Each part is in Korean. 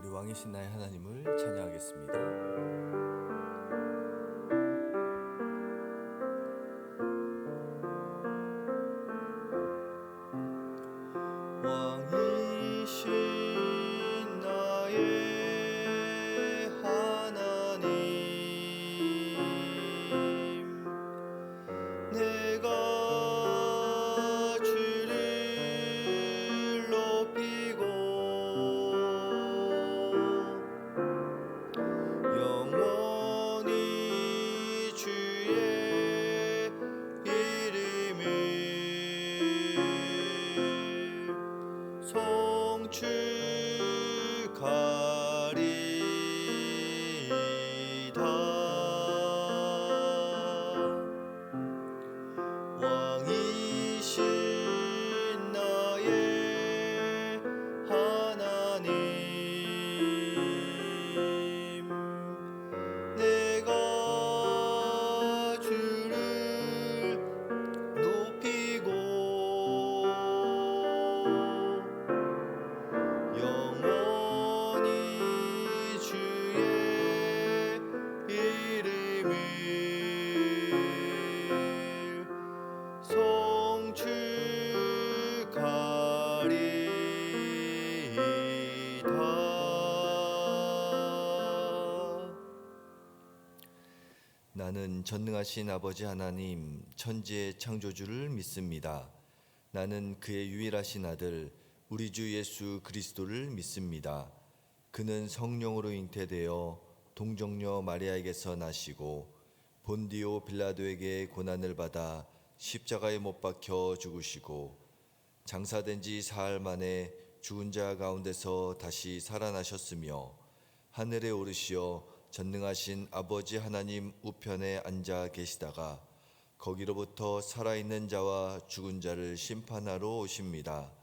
우리 왕이신 나의 하나님을 찬양하겠습니다. 왕이신 나의 하나님, 내가 주를 높이고 영원히 주의 이름을 송축하리다. 왕이신 나의 하나님, 내가 주를 높이고 영원히 주의 이름을 송축하리다. 나는 전능하신 아버지 하나님, 천지의 창조주를 믿습니다. 나는 그의 유일하신 아들 우리 주 예수 그리스도를 믿습니다. 그는 성령으로 잉태되어 동정녀 마리아에게서 나시고 본디오 빌라도에게 고난을 받아 십자가에 못 박혀 죽으시고 장사된 지 사흘 만에 죽은 자 가운데서 다시 살아나셨으며 하늘에 오르시어 전능하신 아버지 하나님 우편에 앉아 계시다가 거기로부터 살아있는 자와 죽은 자를 심판하러 오십니다.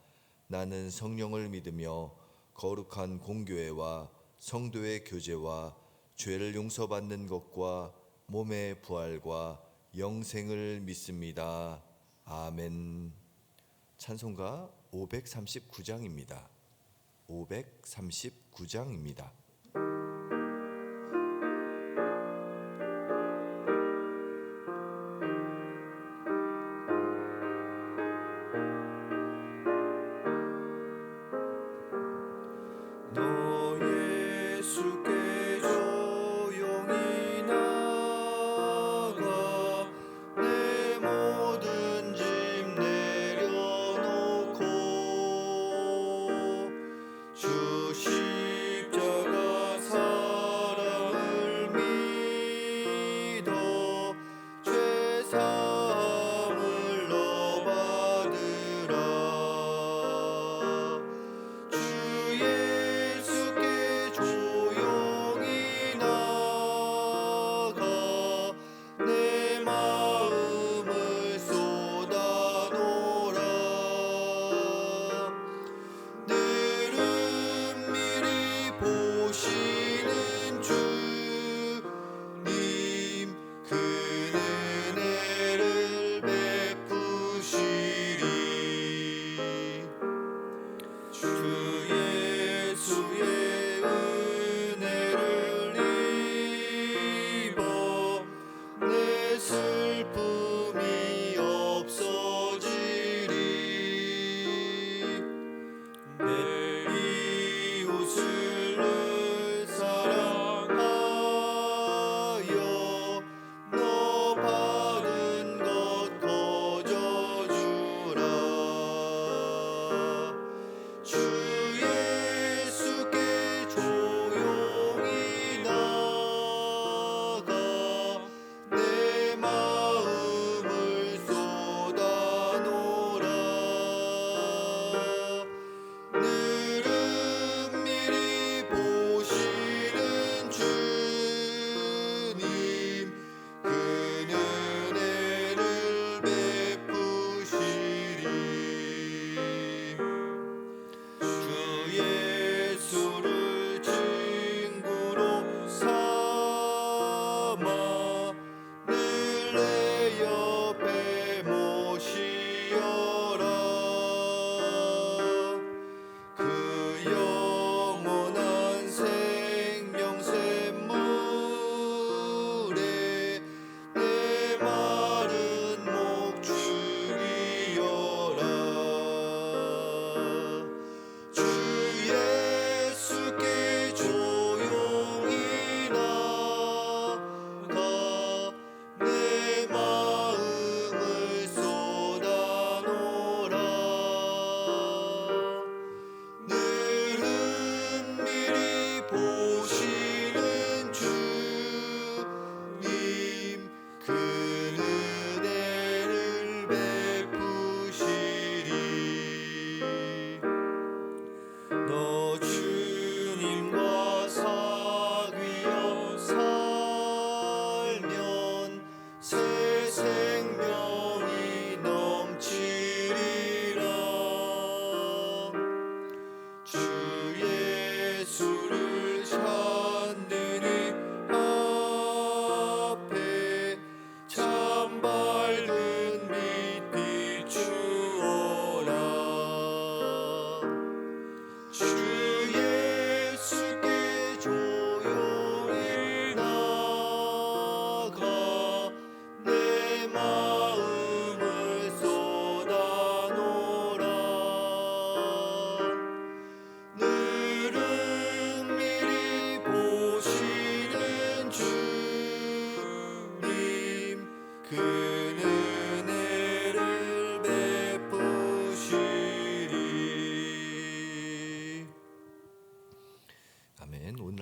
나는 성령을 믿으며 거룩한 공교회와 성도의 교제와 죄를 용서받는 것과 몸의 부활과 영생을 믿습니다. 아멘. 찬송가 539장입니다. 539장입니다. 너 예수께 조용히 나가 내 모든 짐 내려놓고 주 십자가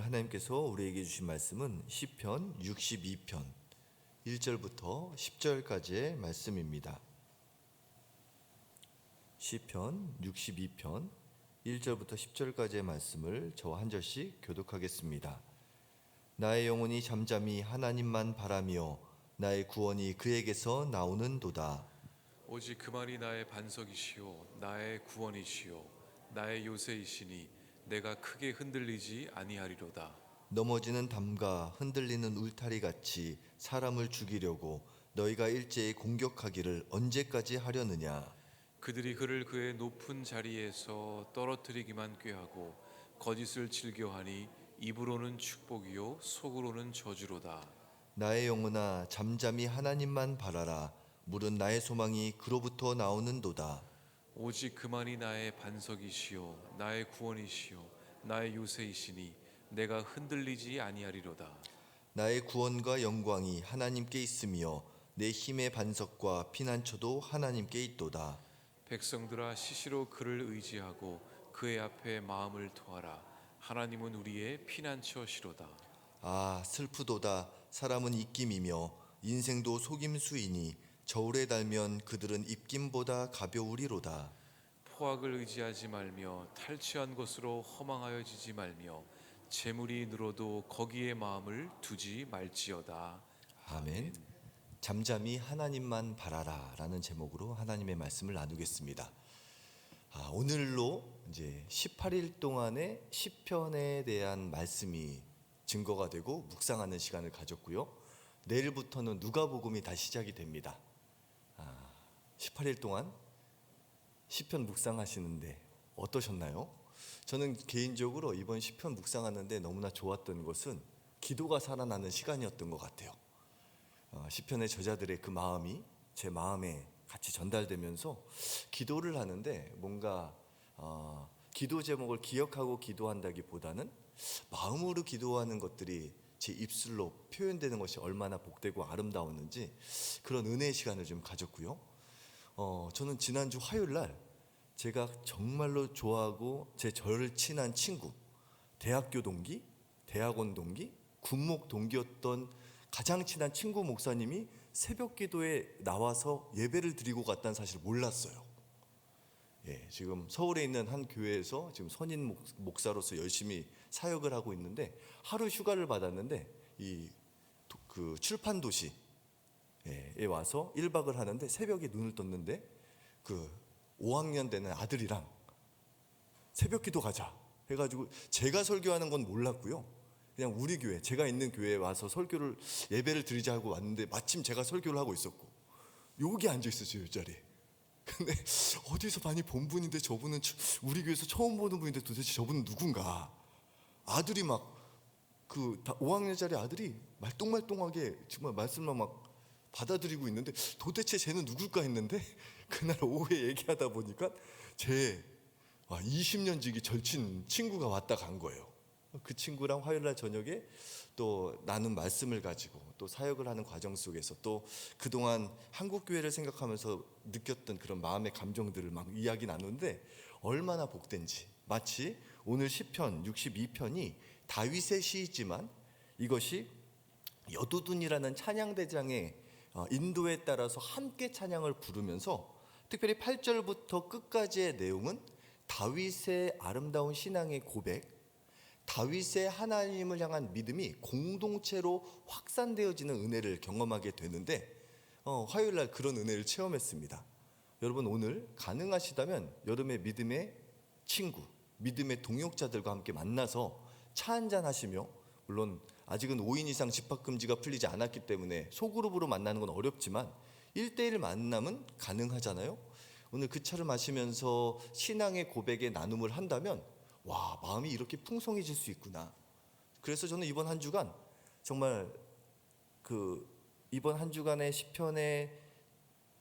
하나님께서 우리에게 주신 말씀은 시편 62편 1절부터 10절까지의 말씀입니다. 시편 62편 1절부터 10절까지의 말씀을 저와 한 절씩 교독하겠습니다. 나의 영혼이 잠잠히 하나님만 바라며 나의 구원이 그에게서 나오는도다. 오직 그만이 나의 반석이시요 나의 구원이시요 나의 요새이시니 내가 크게 흔들리지 아니하리로다. 넘어지는 담과 흔들리는 울타리 같이 사람을 죽이려고 너희가 일제히 공격하기를 언제까지 하려느냐. 그들이 그를 그의 높은 자리에서 떨어뜨리기만 꾀하고 거짓을 즐겨하니 입으로는 축복이요 속으로는 저주로다. 나의 영혼아 잠잠히 하나님만 바라라. 물은 나의 소망이 그로부터 나오는도다. 오직 그만이 나의 반석이시요 나의 구원이시요 나의 요새이시니 내가 흔들리지 아니하리로다. 나의 구원과 영광이 하나님께 있으며 내 힘의 반석과 피난처도 하나님께 있도다. 백성들아 시시로 그를 의지하고 그의 앞에 마음을 토하라. 하나님은 우리의 피난처시로다. 아 슬프도다. 사람은 입김이며 인생도 속임수이니 저울에 달면 그들은 입김보다 가벼우리로다. 포악을 의지하지 말며 탈취한 것으로 허망하여지지 말며 재물이 늘어도 거기에 마음을 두지 말지어다. 아멘. 잠잠히 하나님만 바라라 라는 제목으로 하나님의 말씀을 나누겠습니다. 오늘로 이제 18일 동안의 시편에 대한 말씀이 증거가 되고 묵상하는 시간을 가졌고요. 내일부터는 누가복음이 다시 시작이 됩니다. 18일 동안 시편 묵상하시는데 어떠셨나요? 저는 개인적으로 이번 시편 묵상하는데 너무나 좋았던 것은 기도가 살아나는 시간이었던 것 같아요. 시편의 저자들의 그 마음이 제 마음에 같이 전달되면서 기도를 하는데 뭔가 기도 제목을 기억하고 기도한다기보다는 마음으로 기도하는 것들이 제 입술로 표현되는 것이 얼마나 복되고 아름다웠는지 그런 은혜의 시간을 좀 가졌고요. 저는 지난주 화요일 날 제가 정말로 좋아하고 제 저를 친한 친구, 대학교 동기, 대학원 동기, 군목 동기였던 가장 친한 친구 목사님이 새벽 기도에 나와서 예배를 드리고 갔다는 사실을 몰랐어요. 지금 서울에 있는 한 교회에서 지금 선임 목사로서 열심히 사역을 하고 있는데 하루 휴가를 받았는데 그 출판 도시에 와서 1박을 하는데 새벽에 눈을 떴는데 그 5학년 되는 아들이랑 새벽 기도 가자 해가지고 제가 설교하는 건 몰랐고요. 그냥 우리 교회, 제가 있는 교회에 와서 설교를 예배를 드리자 하고 왔는데 마침 제가 설교를 하고 있었고 여기 앉아 있었어요, 이 자리에. 근데 어디서 많이 본 분인데 저분은 우리 교회에서 처음 보는 분인데 도대체 저분은 누군가. 아들이 막 그 5학년짜리 아들이 말똥말똥하게 정말 말씀만 막 받아들이고 있는데 도대체 쟤는 누굴까 했는데 그날 오후에 얘기하다 보니까 제 20년 지기 절친 친구가 왔다 간 거예요. 그 친구랑 화요일날 저녁에 또 나눈 말씀을 가지고 또 사역을 하는 과정 속에서 또 그동안 한국교회를 생각하면서 느꼈던 그런 마음의 감정들을 막 이야기 나누는데 얼마나 복된지. 마치 오늘 시편 62편이 다윗의 시이지만 이것이 여두둔이라는 찬양대장의 인도에 따라서 함께 찬양을 부르면서 특별히 8절부터 끝까지의 내용은 다윗의 아름다운 신앙의 고백, 다윗의 하나님을 향한 믿음이 공동체로 확산되어지는 은혜를 경험하게 되는데 화요일날 그런 은혜를 체험했습니다. 여러분 오늘 가능하시다면 여름의 믿음의 친구, 믿음의 동역자들과 함께 만나서 차 한잔 하시며, 물론 아직은 5인 이상 집합금지가 풀리지 않았기 때문에 소그룹으로 만나는 건 어렵지만 1대1 만남은 가능하잖아요. 오늘 그 차를 마시면서 신앙의 고백의 나눔을 한다면 와, 마음이 이렇게 풍성해질 수 있구나. 그래서 저는 이번 한 주간 정말 이번 한 주간의 시편의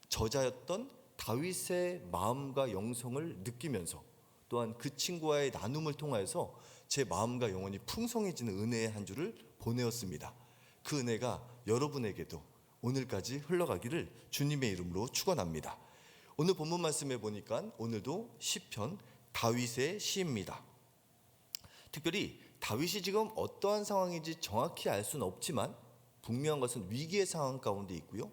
저자였던 다윗의 마음과 영성을 느끼면서 또한 그 친구와의 나눔을 통해서 제 마음과 영혼이 풍성해지는 은혜의 한 주를 보내었습니다. 그 은혜가 여러분에게도 오늘까지 흘러가기를 주님의 이름으로 축원합니다. 오늘 본문 말씀에 보니까 오늘도 시편 다윗의 시입니다. 특별히 다윗이 지금 어떠한 상황인지 정확히 알 수는 없지만 분명한 것은 위기의 상황 가운데 있고요.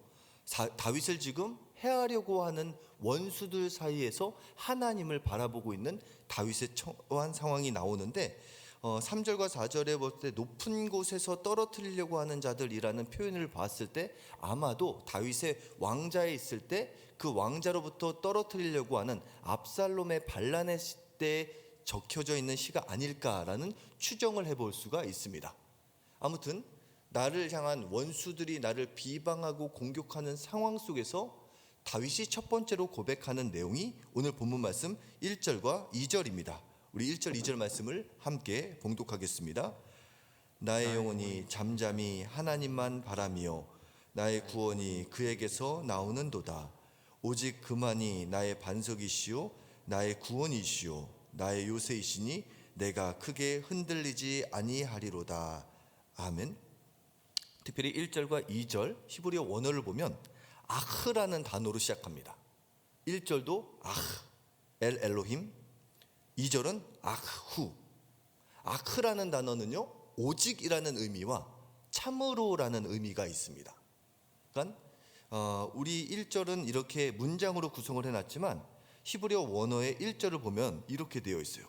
다윗을 지금 해하려고 하는 원수들 사이에서 하나님을 바라보고 있는 다윗의 처한 상황이 나오는데 3절과 4절에 볼 때 높은 곳에서 떨어뜨리려고 하는 자들이라는 표현을 봤을 때 아마도 다윗의 왕자에 있을 때 그 왕자로부터 떨어뜨리려고 하는 압살롬의 반란의 때에 적혀져 있는 시가 아닐까라는 추정을 해볼 수가 있습니다. 아무튼 나를 향한 원수들이 나를 비방하고 공격하는 상황 속에서 다윗이 첫 번째로 고백하는 내용이 오늘 본문 말씀 1절과 2절입니다. 우리 1절 2절 말씀을 함께 봉독하겠습니다. 나의 영혼이 잠잠히 하나님만 바라며 나의 구원이 그에게서 나오는도다. 오직 그만이 나의 반석이시오 나의 구원이시오 나의 요새이시니 내가 크게 흔들리지 아니하리로다. 아멘. 특별히 1절과 2절 히브리어 원어를 보면 아흐라는 단어로 시작합니다. 1절도 아흐 엘 엘로힘, 2절은 아흐. 아흐라는 단어는요 오직이라는 의미와 참으로라는 의미가 있습니다. 그러니까 우리 1절은 이렇게 문장으로 구성을 해놨지만 히브리어 원어의 1절을 보면 이렇게 되어 있어요.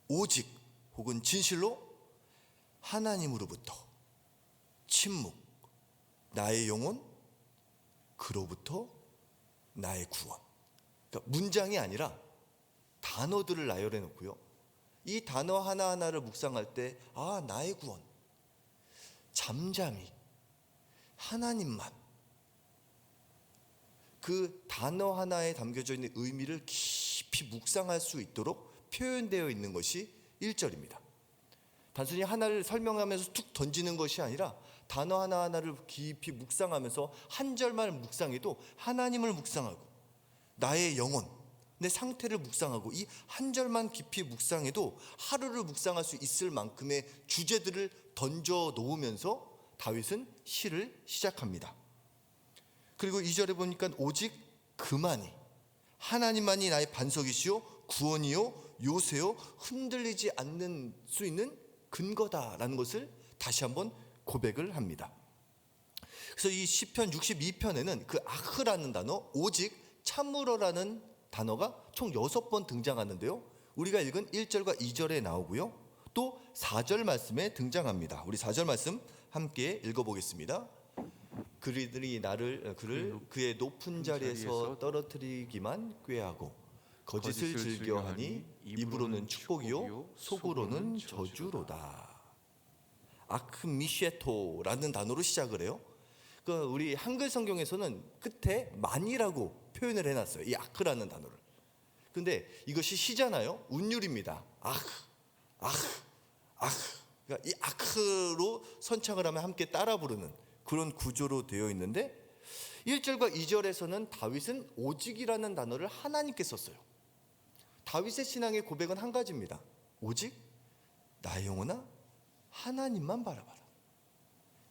오직 혹은 진실로 하나님으로부터 침묵 나의 영혼 그로부터 나의 구원. 그러니까 문장이 아니라 단어들을 나열해 놓고요. 이 단어 하나하나를 묵상할 때 나의 구원 잠잠히 하나님만 그 단어 하나에 담겨져 있는 의미를 깊이 묵상할 수 있도록 표현되어 있는 것이 1절입니다. 단순히 하나를 설명하면서 툭 던지는 것이 아니라 단어 하나하나를 깊이 묵상하면서 한 절만 묵상해도 하나님을 묵상하고 나의 영혼, 내 상태를 묵상하고 이 한 절만 깊이 묵상해도 하루를 묵상할 수 있을 만큼의 주제들을 던져 놓으면서 다윗은 시를 시작합니다. 그리고 2절에 보니까 오직 그만이 하나님만이 나의 반석이시요 구원이요 요새요 흔들리지 않는 수 있는 근거다라는 것을 다시 한번 고백을 합니다. 그래서 이 시편 62편에는 그 아흐라는 단어 오직 참으로라는 단어가 총 6번 등장하는데요. 우리가 읽은 1절과 2절에 나오고요. 또 4절 말씀에 등장합니다. 우리 4절 말씀 함께 읽어보겠습니다. 그들이 그를 그의 높은 자리에서 떨어뜨리기만 꾀하고 거짓을 즐겨하니 입으로는 축복이요 속으로는 저주로다. 아크미쉐토라는 단어로 시작을 해요. 우리 한글 성경에서는 끝에 만이라고 표현을 해놨어요. 이 아크라는 단어를. 근데 이것이 시잖아요. 운율입니다. 그러니까 이 아크로 선창을 하면 함께 따라 부르는 그런 구조로 되어 있는데 1절과 2절에서는 다윗은 오직이라는 단어를 하나님께 썼어요. 다윗의 신앙의 고백은 한 가지입니다. 오직 나의 영혼아 하나님만 바라봐라.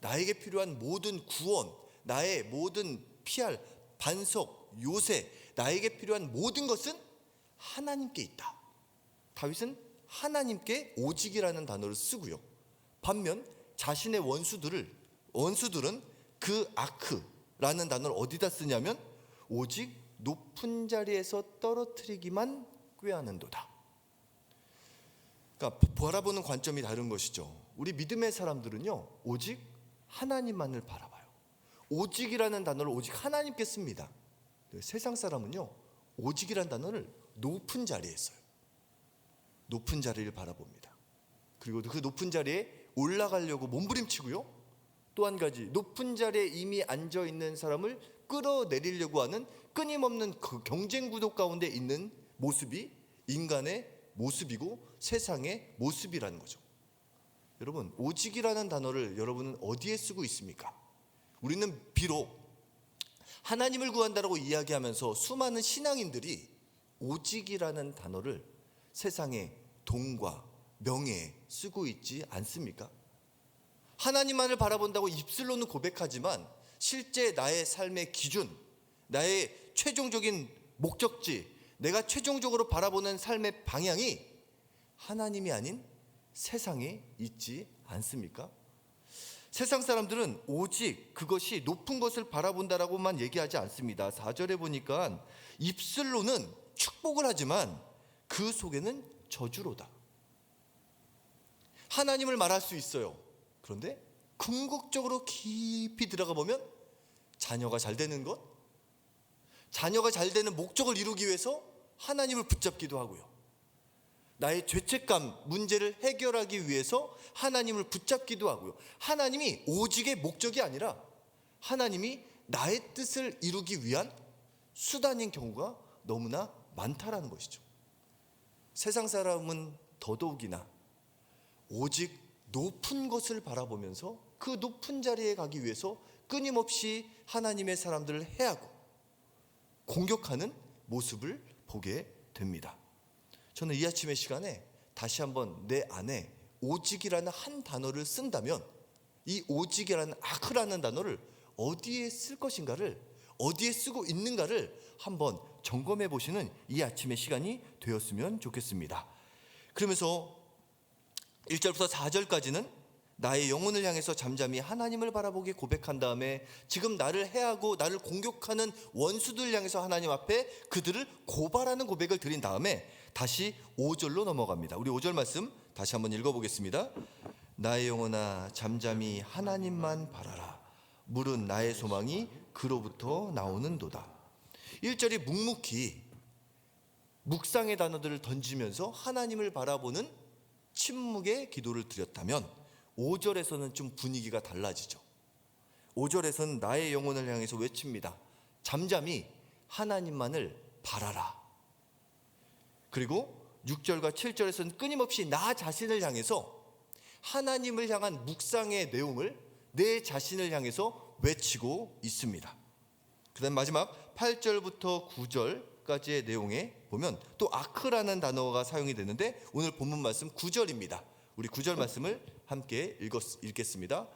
나에게 필요한 모든 구원, 나의 모든 피할 반석, 요새, 나에게 필요한 모든 것은 하나님께 있다. 다윗은 하나님께 오직이라는 단어를 쓰고요. 반면 자신의 원수들은 그 아크라는 단어를 어디다 쓰냐면 오직 높은 자리에서 떨어뜨리기만 꾀하는도다. 그러니까 바라보는 관점이 다른 것이죠. 우리 믿음의 사람들은요 오직 하나님만을 바라봐요. 오직이라는 단어를 오직 하나님께 씁니다. 세상 사람은요 오직이라는 단어를 높은 자리에 써요. 높은 자리를 바라봅니다. 그리고 그 높은 자리에 올라가려고 몸부림치고요. 또 한 가지 높은 자리에 이미 앉아 있는 사람을 끌어내리려고 하는 끊임없는 그 경쟁 구도 가운데 있는 모습이 인간의 모습이고 세상의 모습이라는 거죠. 여러분 오직이라는 단어를 여러분은 어디에 쓰고 있습니까? 우리는 비록 하나님을 구한다라고 이야기하면서 수많은 신앙인들이 오직이라는 단어를 세상의 돈과 명예에 쓰고 있지 않습니까? 하나님만을 바라본다고 입술로는 고백하지만 실제 나의 삶의 기준, 나의 최종적인 목적지, 내가 최종적으로 바라보는 삶의 방향이 하나님이 아닌 세상에 있지 않습니까? 세상 사람들은 오직 그것이 높은 것을 바라본다라고만 얘기하지 않습니다. 4절에 보니까 입술로는 축복을 하지만 그 속에는 저주로다. 하나님을 말할 수 있어요. 그런데 궁극적으로 깊이 들어가 보면 자녀가 잘 되는 것, 자녀가 잘 되는 목적을 이루기 위해서 하나님을 붙잡기도 하고요. 나의 죄책감, 문제를 해결하기 위해서 하나님을 붙잡기도 하고요. 하나님이 오직의 목적이 아니라 하나님이 나의 뜻을 이루기 위한 수단인 경우가 너무나 많다라는 것이죠. 세상 사람은 더더욱이나 오직 높은 것을 바라보면서 그 높은 자리에 가기 위해서 끊임없이 하나님의 사람들을 해하고 공격하는 모습을 보게 됩니다. 저는 이 아침의 시간에 다시 한번 내 안에 오직이라는 한 단어를 쓴다면 이 오직이라는 아크라는 단어를 어디에 쓸 것인가를, 어디에 쓰고 있는가를 한번 점검해 보시는 이 아침의 시간이 되었으면 좋겠습니다. 그러면서 1절부터 4절까지는 나의 영혼을 향해서 잠잠히 하나님을 바라보게 고백한 다음에 지금 나를 해하고 나를 공격하는 원수들 향해서 하나님 앞에 그들을 고발하는 고백을 드린 다음에 다시 5절로 넘어갑니다. 우리 5절 말씀 다시 한번 읽어보겠습니다. 나의 영혼아 잠잠히 하나님만 바라라. 물은 나의 소망이 그로부터 나오는도다. 1절이 묵묵히 묵상의 단어들을 던지면서 하나님을 바라보는 침묵의 기도를 드렸다면 5절에서는 좀 분위기가 달라지죠. 5절에서는 나의 영혼을 향해서 외칩니다. 잠잠히 하나님만을 바라라. 그리고 6절과 7절에서는 끊임없이 나 자신을 향해서 하나님을 향한 묵상의 내용을 내 자신을 향해서 외치고 있습니다. 그 다음 마지막 8절부터 9절까지의 내용에 보면 또 아크라는 단어가 사용이 되는데 오늘 본문 말씀 9절입니다. 우리 9절 말씀을 함께 읽겠습니다.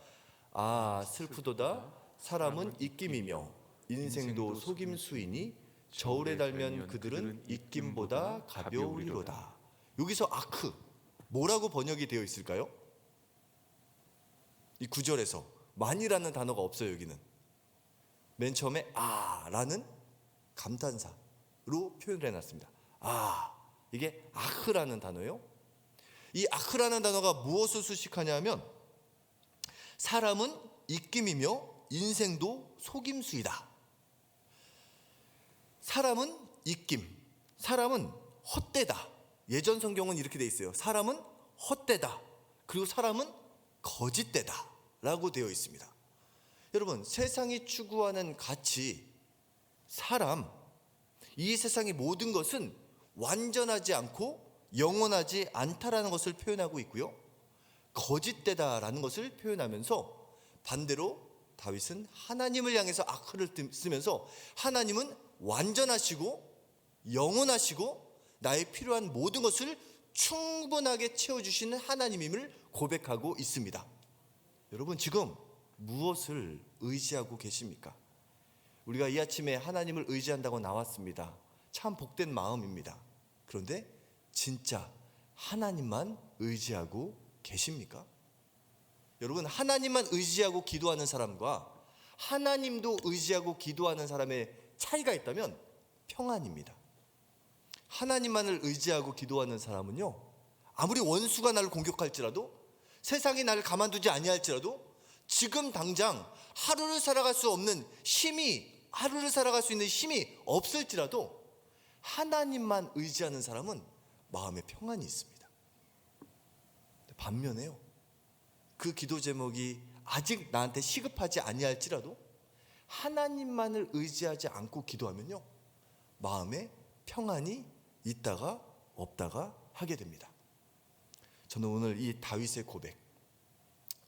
아 슬프도다 사람은 입김이며 인생도 속임수이니 저울에 달면 그들은 입김보다 가벼우리로다. 여기서 아크 뭐라고 번역이 되어 있을까요? 이 9절에서 만이라는 단어가 없어요. 여기는 맨 처음에 라는 감탄사로 표현을 해놨습니다. 이게 아크라는 단어예요. 이 아크라는 단어가 무엇을 수식하냐면 사람은 입김이며 인생도 속임수이다. 사람은 입김, 사람은 헛되다. 예전 성경은 이렇게 돼 있어요. 사람은 헛되다. 그리고 사람은 거짓되다 라고 되어 있습니다. 여러분, 세상이 추구하는 가치, 사람, 이 세상의 모든 것은 완전하지 않고 영원하지 않다라는 것을 표현하고 있고요. 거짓되다라는 것을 표현하면서 반대로 다윗은 하나님을 향해서 아크를 쓰면서 하나님은 완전하시고 영원하시고 나의 필요한 모든 것을 충분하게 채워주시는 하나님임을 고백하고 있습니다. 여러분, 지금 무엇을 의지하고 계십니까? 우리가 이 아침에 하나님을 의지한다고 나왔습니다. 참 복된 마음입니다. 그런데 진짜 하나님만 의지하고 계십니까? 여러분, 하나님만 의지하고 기도하는 사람과 하나님도 의지하고 기도하는 사람의 차이가 있다면 평안입니다. 하나님만을 의지하고 기도하는 사람은요, 아무리 원수가 나를 공격할지라도 세상이 나를 가만두지 아니할지라도 지금 당장 하루를 살아갈 수 있는 힘이 없을지라도 하나님만 의지하는 사람은 마음에 평안이 있습니다. 반면에요, 그 기도 제목이 아직 나한테 시급하지 아니할지라도 하나님만을 의지하지 않고 기도하면요, 마음에 평안이 있다가 없다가 하게 됩니다. 저는 오늘 이 다윗의 고백,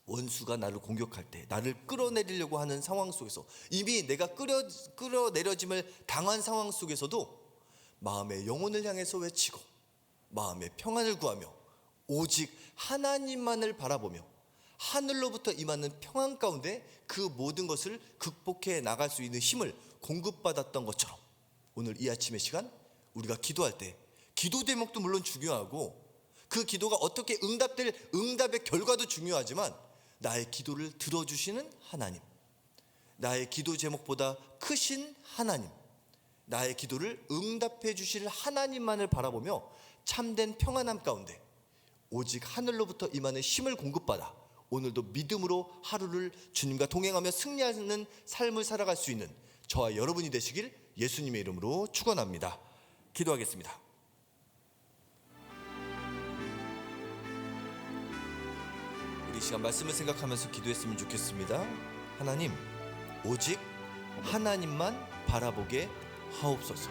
원수가 나를 공격할 때 나를 끌어내리려고 하는 상황 속에서 이미 내가 끌어내려짐을 당한 상황 속에서도 마음의 영혼을 향해서 외치고 마음의 평안을 구하며 오직 하나님만을 바라보며 하늘로부터 임하는 평안 가운데 그 모든 것을 극복해 나갈 수 있는 힘을 공급받았던 것처럼 오늘 이 아침의 시간 우리가 기도할 때 기도 제목도 물론 중요하고 그 그 기도가 어떻게 응답될 응답의 결과도 중요하지만 나의 기도를 들어주시는 하나님, 나의 기도 제목보다 크신 하나님, 나의 기도를 응답해 주실 하나님만을 바라보며 참된 평안함 가운데 오직 하늘로부터 임하는 힘을 공급받아 오늘도 믿음으로 하루를 주님과 동행하며 승리하는 삶을 살아갈 수 있는 저와 여러분이 되시길 예수님의 이름으로 축원합니다. 기도하겠습니다. 우리 시간 말씀을 생각하면서 기도했으면 좋겠습니다. 하나님, 오직 하나님만 바라보게 하옵소서.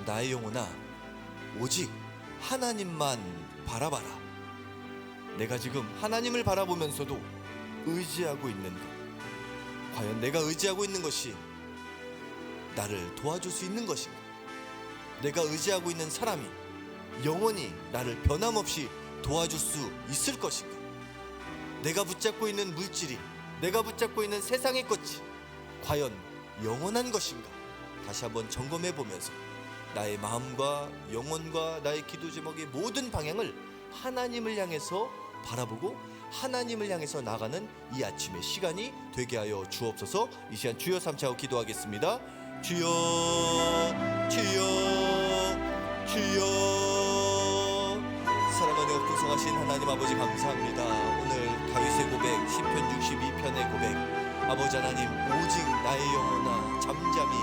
나의 영혼아, 오직 하나님만 바라봐라. 내가 지금 하나님을 바라보면서도 의지하고 있는 것, 과연 내가 의지하고 있는 것이 나를 도와줄 수 있는 것인가? 내가 의지하고 있는 사람이 영원히 나를 변함없이 도와줄 수 있을 것인가? 내가 붙잡고 있는 물질이, 내가 붙잡고 있는 세상의 것이 과연 영원한 것인가? 다시 한번 점검해 보면서 나의 마음과 영혼과 나의 기도 제목의 모든 방향을 하나님을 향해서 바라보고 하나님을 향해서 나가는 이 아침의 시간이 되게 하여 주옵소서. 이 시간 주여 삼차고 기도하겠습니다. 주여, 주여, 주여. 사랑하며 풍성하신 하나님 아버지 감사합니다. 오늘 다윗의 고백, 시편 62편의 고백, 아버지 하나님, 오직 나의 영혼아 잠잠히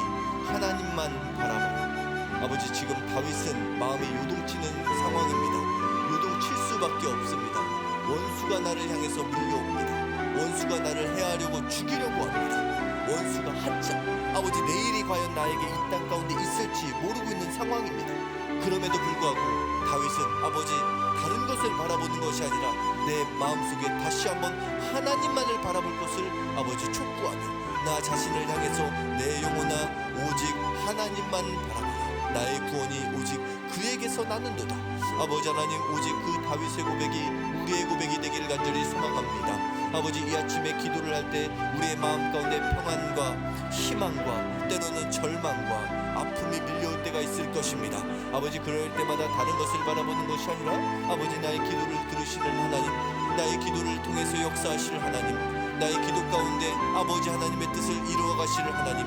하나님만 바라보라. 아버지, 지금 다윗은 마음이 요동치는 상황입니다. 요동칠 수밖에 없습니다. 원수가 나를 향해서 밀려옵니다. 원수가 나를 해하려고 죽이려고 합니다. 원수가 한참, 아버지, 내일이 과연 나에게 이 땅 가운데 있을지 모르고 있는 상황입니다. 그럼에도 불구하고 다윗은 아버지, 다른 것을 바라보는 것이 아니라 내 마음속에 다시 한번 하나님만을 바라볼 것을 아버지 촉구하며 나 자신을 향해서 내 영혼아 오직 하나님만 바라보라. 나의 구원이 오직 그에게서 나는도다. 아버지 하나님, 오직 그 다윗의 고백이 우리의 고백이 되기를 간절히 소망합니다. 아버지, 이 아침에 기도를 할 때 우리의 마음 가운데 평안과 희망과 때로는 절망과 아픔이 밀려올 때가 있을 것입니다. 아버지, 그럴 때마다 다른 것을 바라보는 것이 아니라 아버지, 나의 기도를 들으시는 하나님, 나의 기도를 통해서 역사하실 하나님, 나의 기도 가운데 아버지 하나님의 뜻을 이루어 가실 하나님,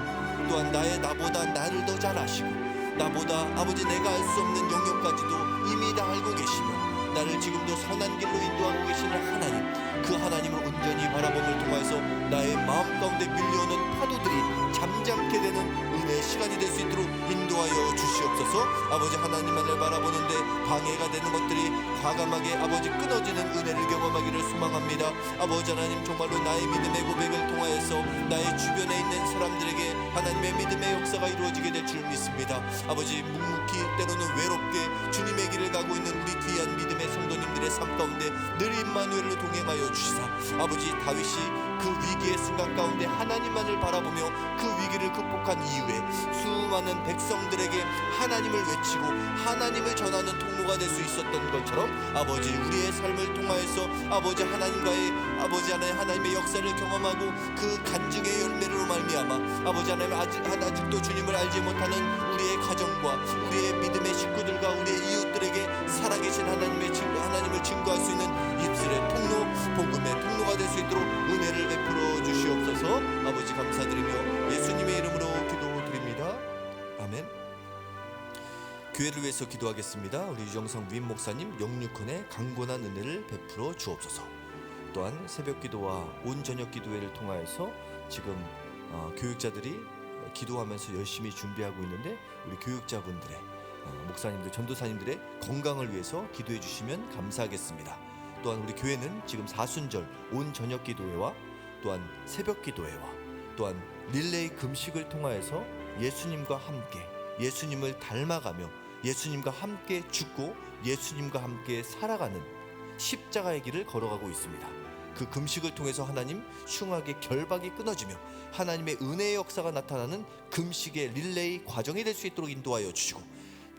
또한 나보다 나를 더 잘 아시고 나보다 아버지 내가 알 수 없는 영역까지도 이미 다 알고 계시며 나를 지금도 선한 길로 인도하고 계시는 하나님, 그 하나님을 온전히 바라봄을 통해서 나의 마음 가운데 밀려오는 파도들이 잠잠게 되는 은혜의 시간이 될 수 있도록 인도하여 주시옵소서. 아버지, 하나님만을 바라보는데 방해가 되는 것들이 과감하게 아버지 끊어지는 은혜를 경험하기를 소망합니다. 아버지 하나님, 정말로 나의 믿음의 고백을 통하여서 나의 주변에 있는 사람들에게 하나님의 믿음의 역사가 이루어지게 될 줄 믿습니다. 아버지, 묵묵히 때로는 외롭게 주님의 길을 가고 있는 우리 귀한 믿음의 성도님들의 삶 가운데 늘 임마누엘로 동행하여 주시사 아버지, 다윗이 그 위기의 순간 가운데 하나님만을 바라보며 그 위기를 극복한 이후에 수많은 백성들에게 하나님을 외치고 하나님을 전하는 통로가 될 수 있었던 것처럼 아버지, 우리의 삶을 통하여서 아버지 하나님과의 아버지 하나님의 역사를 경험하고 그 간증의 열매로 말미암아 아버지 하나님, 아직도 주님을 알지 못하는 우리의 가정과 우리의 믿음의 식구들과 우리의 이웃들에게 살아계신 하나님을 증거할 수 있는 입술의 통로, 복음의 통로가 될 수 있도록 은혜를 베풀어 주시옵소서. 아버지, 감사드리며 예수님의 이름으로 기도드립니다. 아멘. 교회를 위해서 기도하겠습니다. 우리 유정성 위임 목사님 영육헌의 강건한 은혜를 베풀어 주옵소서. 또한 새벽 기도와 온 저녁 기도회를 통하여서 지금 교육자들이 기도하면서 열심히 준비하고 있는데 우리 교육자분들의 목사님들, 전도사님들의 건강을 위해서 기도해 주시면 감사하겠습니다. 또한 우리 교회는 지금 사순절 온 저녁 기도회와 또한 새벽 기도회와 또한 릴레이 금식을 통하여서 예수님과 함께 예수님을 닮아가며 예수님과 함께 죽고 예수님과 함께 살아가는 십자가의 길을 걸어가고 있습니다. 그 금식을 통해서 하나님 흉악의 결박이 끊어지며 하나님의 은혜의 역사가 나타나는 금식의 릴레이 과정이 될 수 있도록 인도하여 주시고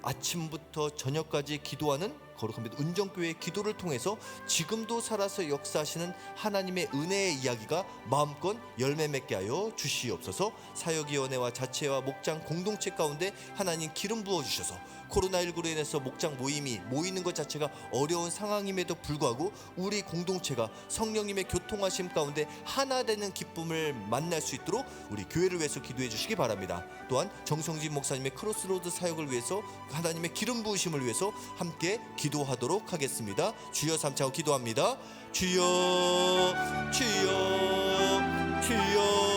아침부터 저녁까지 기도하는 거룩한 빛 운정교회의 기도를 통해서 지금도 살아서 역사하시는 하나님의 은혜의 이야기가 마음껏 열매 맺게 하여 주시옵소서. 사역위원회와 자체와 목장 공동체 가운데 하나님 기름 부어주셔서 코로나19로 인해서 목장 모임이 모이는 것 자체가 어려운 상황임에도 불구하고 우리 공동체가 성령님의 교통하심 가운데 하나 되는 기쁨을 만날 수 있도록 우리 교회를 위해서 기도해 주시기 바랍니다. 또한 정성진 목사님의 크로스로드 사역을 위해서 하나님의 기름 부으심을 위해서 함께 기도하도록 하겠습니다. 주여 삼차고 기도합니다. 주여 주여 주여.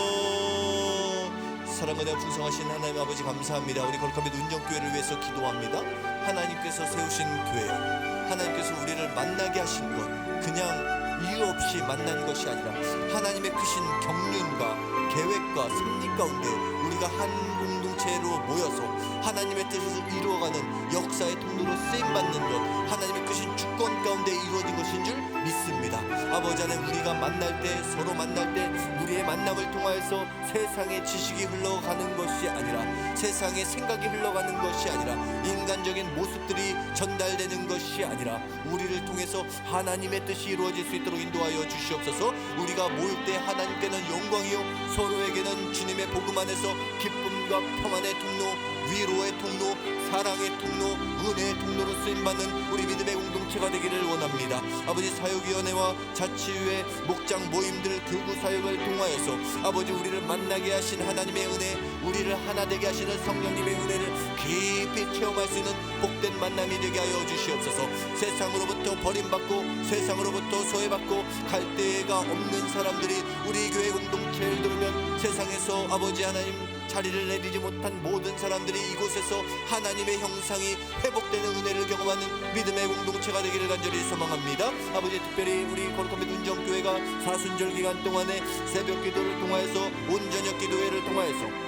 사랑과 풍성하신 하나님 아버지 감사합니다. 우리 거룩한 빛 운정교회를 위해서 기도합니다. 하나님께서 세우신 교회, 하나님께서 우리를 만나게 하신 것 그냥 이유 없이 만난 것이 아니라 하나님의 크신 경륜과 계획과 섭리 가운데 우리가 한 공동체로 모여서 하나님의 뜻을 이루어가는 역사의 통로로 쓰임받는 것, 하나님의 크신 주권 가운데 이루어진 것인 줄 믿습니다. 아버지 하나님, 우리가 만날 때, 서로 만날 때 우리의 만남을 통하여서 세상의 지식이 흘러가는 것이 아니라, 세상의 생각이 흘러가는 것이 아니라, 인간적인 모습들이 전달되는 것이 아니라 우리를 통해서 하나님의 뜻이 이루어질 수 있도록 인도하여 주시옵소서. 우리가 모일 때 하나님께는 영광이요 서로에게는 주님의 복음 안에서 기쁨과 평안의 통로, 위로의 통로, 사랑의 통로, 은혜의 통로로 쓰임받는 우리 믿음의 공동체가 되기를 원합니다. 아버지, 사역위원회와 자치회, 목장 모임들, 교구 사역을 통하여서 아버지 우리를 만나게 하신 하나님의 은혜, 우리를 하나 되게 하시는 성령님의 은혜를 깊이 체험할 수 있는 복된 만남이 되게 하여 주시옵소서. 세상으로부터 버림받고 세상으로부터 소외받고 갈 데가 없는 사람들이 우리 교회 공동체를 들으면 세상에서 아버지 하나님 자리를 내리지 못한 모든 사람들이 이곳에서 하나님의 형상이 회복되는 은혜를 경험하는 믿음의 공동체가 되기를 간절히 소망합니다. 아버지, 특별히 우리 거룩한 빛 운정교회가 사순절 기간 동안에 새벽 기도를 통하여서 온저녁 기도회를 통하여서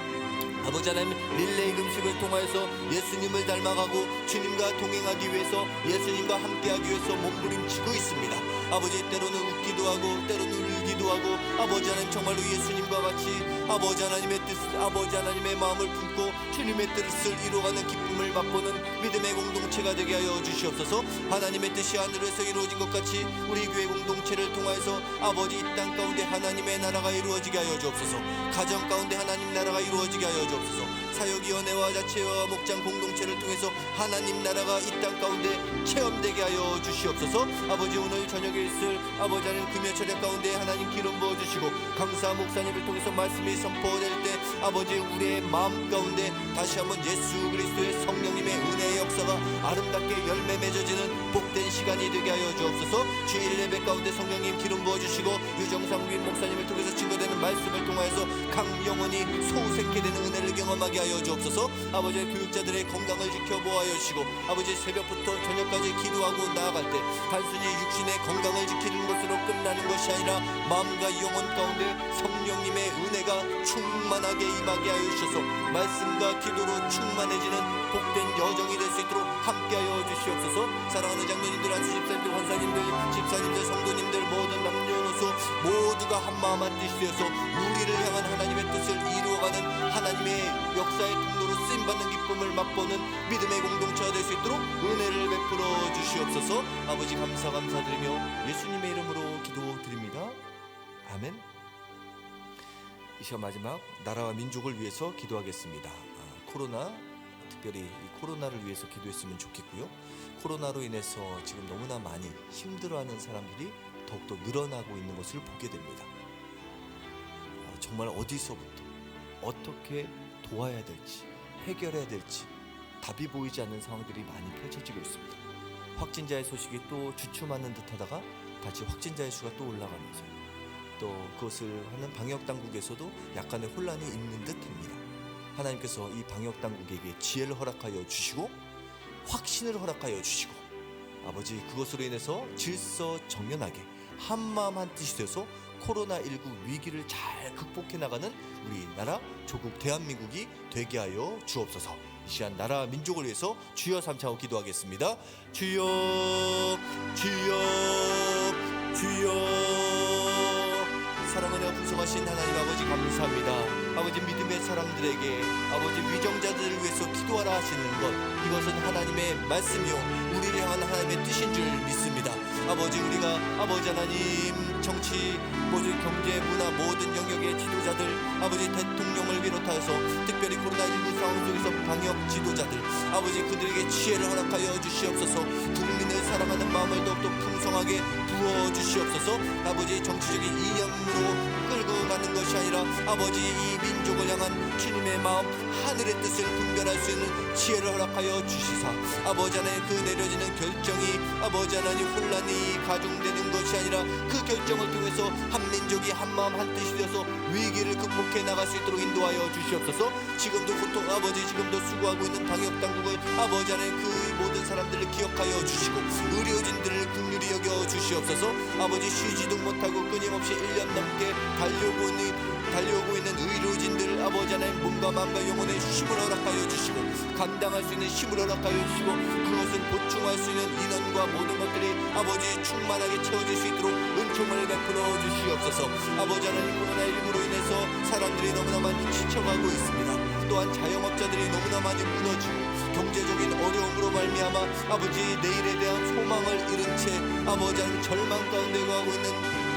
아버지 하나님 릴레이 금식을 통하여서 예수님을 닮아가고 주님과 동행하기 위해서, 예수님과 함께하기 위해서 몸부림치고 있습니다. 아버지, 때로는 웃기도 하고 때로는 울기도 하고 아버지 하나님 정말로 예수님과 같이 아버지 하나님의 뜻, 아버지 하나님의 마음을 품고 주님의 뜻을 이루어가는 기쁨을 맛보는 믿음의 공동체가 되게 하여 주시옵소서. 하나님의 뜻이 하늘에서 이루어진 것 같이 우리 교회 공동체를 통하여서 아버지 이 땅 가운데 하나님의 나라가 이루어지게 하여 주옵소서. 가정 가운데 하나님 나라가 이루어지게 하여 주옵소서. 사역위원회와 자체와 목장 공동체를 통해서 하나님 나라가 이 땅 가운데 체험되게 하여 주시옵소서. 아버지, 오늘 저녁에 있을 아버지 하나님 금요 저녁 가운데 하나님 기름 부어주시고 강사 목사님을 통해서 말씀이 선포될 때 아버지 우리의 마음 가운데 다시 한번 예수 그리스도의 성령님의 은혜의 역사가 아름답게 열매 맺어지는 복된 시간이 되게 하여 주옵소서. 주일 예배 가운데 성령님 기름 부어주시고 유정상 위인 목사님을 통해서 증거되는 말씀을 통하여서 강영원히 소생케 되는 은혜를 경험하게 하여 주옵소서. 아버지, 교육자들의 건강을 지켜보아여 주시고 아버지, 새벽부터 저녁까지 기도하고 나아갈 때 단순히 육신의 건강을 지키는 것으로 끝나는 것이 아니라 마음과 영혼 가운데 성령님의 은혜가 충만하게 임하게 하여 주셔서 말씀과 기도로 충만해지는 복된 여정이 될 수 있도록 함께하여 주시옵소서. 사랑하는 장로님들, 안수집사님들, 권사님들, 집사님들, 성도님들 모든 남녀노소 모두가 한마음 한뜻이 되어서 우리를 향한 하나님의 뜻을 이루어가는 하나님의 역사의 통로로 쓰임받는 기쁨을 맛보는 믿음의 공동체가 될 수 있도록 은혜를 베풀어 주시옵소서. 아버지, 감사드리며 예수님의 이름으로 기도드립니다. 아멘. 이 시간 마지막 나라와 민족을 위해서 기도하겠습니다. 코로나, 특별히 이 코로나를 위해서 기도했으면 좋겠고요. 코로나로 인해서 지금 너무나 많이 힘들어하는 사람들이 더욱더 늘어나고 있는 것을 보게 됩니다. 정말 어디서부터 어떻게 도와야 될지, 해결해야 될지 답이 보이지 않는 상황들이 많이 펼쳐지고 있습니다. 확진자의 소식이 또 주춤하는 듯하다가 다시 확진자의 수가 또 올라가면서 또 그것을 하는 방역당국에서도 약간의 혼란이 있는 듯합니다. 하나님께서 이 방역당국에게 지혜를 허락하여 주시고 확신을 허락하여 주시고 아버지, 그것으로 인해서 질서정연하게 한마음 한뜻이 되어서 코로나19 위기를 잘 극복해 나가는 우리나라 조국 대한민국이 되게 하여 주옵소서. 이 시간 나라 민족을 위해서 주여 삼창하고 기도하겠습니다. 주여 주여 주여. 사랑 은혜가 풍성하신 하나님 아버지 감사합니다. 아버지 믿음의 사람들에게 아버지 위정자들을 위해서 기도하라 하시는 것, 이것은 하나님의 말씀이요 우리를 향한 하나님의 뜻인 줄 믿습니다. 아버지 우리가 아버지 하나님 정치, 모든 경제, 문화 모든 영역의 지도자들, 아버지 대통령을 비롯하여서 특별히 코로나19 상황 속에서 방역 지도자들, 아버지 그들에게 지혜를 허락하여 주시옵소서. 국민을 사랑하는 마음을 더욱더 풍성하게 부어주시옵소서. 아버지 정치적인 이념으로 끌고 가는 것이 아니라 아버지 이 민족을 향한 주님의 마음, 하늘의 뜻을 분별할 수 있는 지혜를 허락하여 주시사 아버지 하나님 그 내려지는 결정이 아버지 하나님 혼란이 가중되는 것이 아니라 그 결정을 통해서 한 민족이 한 마음 한 뜻이 되어서 위기를 극복해 나갈 수 있도록 인도하여 주시옵소서. 지금도 고통 아버지 지금도 수고하고 있는 방역 당국을 아버지 하나님 그 모든 사람들을 기억하여 주시고 의료진들을 긍휼히 여겨 주시옵소서. 아버지 쉬지도 못하고 끊임없이 1년 넘게 달려오고 있는 의료진들 아버지 하나님 몸과 마음과 영혼에 힘을 허락하여 주시고 감당할 수 있는 힘을 허락하여 주시고 그것을 보충할 수 있는 인원과 모든 것들이 아버지 충만하게 채워질 수 있도록 은총을 베풀어 주시옵소서. 아버지 하나님 코로나19로 인해서 사람들이 너무나 많이 지쳐가고 있습니다. 또한 자영업자들이 너무나 많이 무너지고 경제적인 어려움으로 말미암아 아버지 내일에 대한 소망을 잃은 채 아버지 하나님 절망 가운데 가고 있는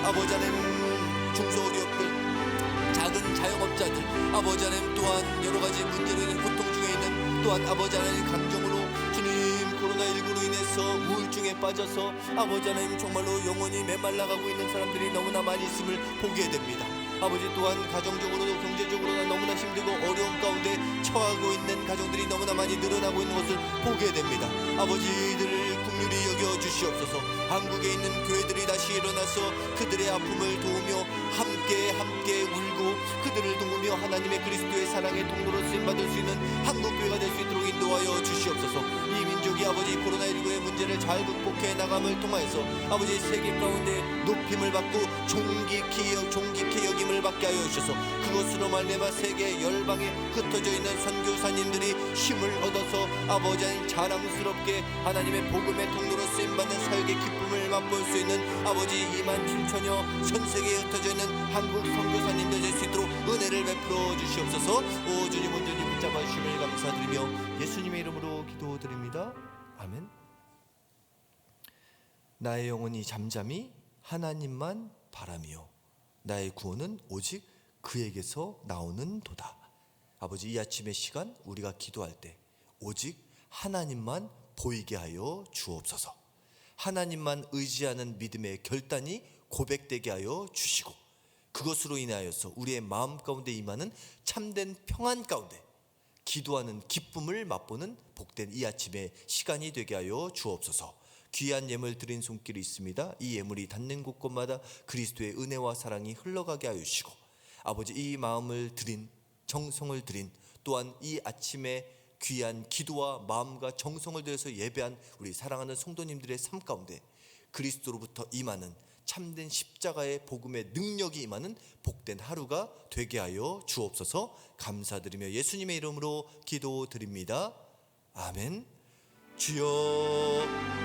아버지 하나님 중소기업들 작은 자영업자들 아버지 하나님 또한 여러가지 문제로 인해 고통 중에 있는 또한 아버지 하나님 감정으로 주님 코로나19로 인해서 우울증에 빠져서 아버지 하나님 정말로 영혼이 메말라가고 있는 사람들이 너무나 많이 있음을 보게 됩니다. 아버지 또한 가정적으로도 경제적으로나 너무나 힘들고 어려움 가운데 처하고 있는 가정들이 너무나 많이 늘어나고 있는 것을 보게 됩니다. 아버지 이들을 긍휼히 여겨 주시옵소서. 한국에 있는 교회들이 다시 일어나서 그들의 아픔을 도우며 함께 울고 그들을 도우며 하나님의 그리스도의 사랑의 통로로 쓰임받을 수 있는 한국교회가 될 수 있도록 인도하여 주시옵소서. 이 민족이 아버지 코로나19의 문제를 잘 극복해 나감을 통하여서 아버지 세계 가운데 높임을 받고 존귀케 여김을 받게 하여 주셔서 그것으로 말미암아 세계 열방에 흩어져 있는 선교사님들이 힘을 얻어서 아버지 하나님 자랑스럽게 하나님의 복음의 통로로 쓰임받는 사역의 기쁨을 맛볼 수 있는 아버지 2만 7천여 전 세계에 흩어져 있는 한국 선교사님들 될 수 있도록 은혜를 베풀어 주시옵소서. 오 주님 온전히 붙잡아 주심을 감사드리며 예수님의 이름으로 기도드립니다. 아멘. 나의 영혼이 잠잠히 하나님만 바라며 나의 구원은 오직 그에게서 나오는 도다. 아버지 이 아침의 시간 우리가 기도할 때 오직 하나님만 보이게 하여 주옵소서. 하나님만 의지하는 믿음의 결단이 고백되게 하여 주시고 그것으로 인하여서 우리의 마음 가운데 임하는 참된 평안 가운데 기도하는 기쁨을 맛보는 복된 이 아침의 시간이 되게 하여 주옵소서. 귀한 예물 드린 손길이 있습니다. 이 예물이 닿는 곳곳마다 그리스도의 은혜와 사랑이 흘러가게 하여 주시고 아버지 이 마음을 드린 정성을 드린 또한 이 아침에 귀한 기도와 마음과 정성을 들여서 예배한 우리 사랑하는 성도님들의 삶 가운데 그리스도로부터 임하는 참된 십자가의 복음의 능력이 임하는 복된 하루가 되게 하여 주옵소서. 감사드리며 예수님의 이름으로 기도드립니다. 아멘. 주여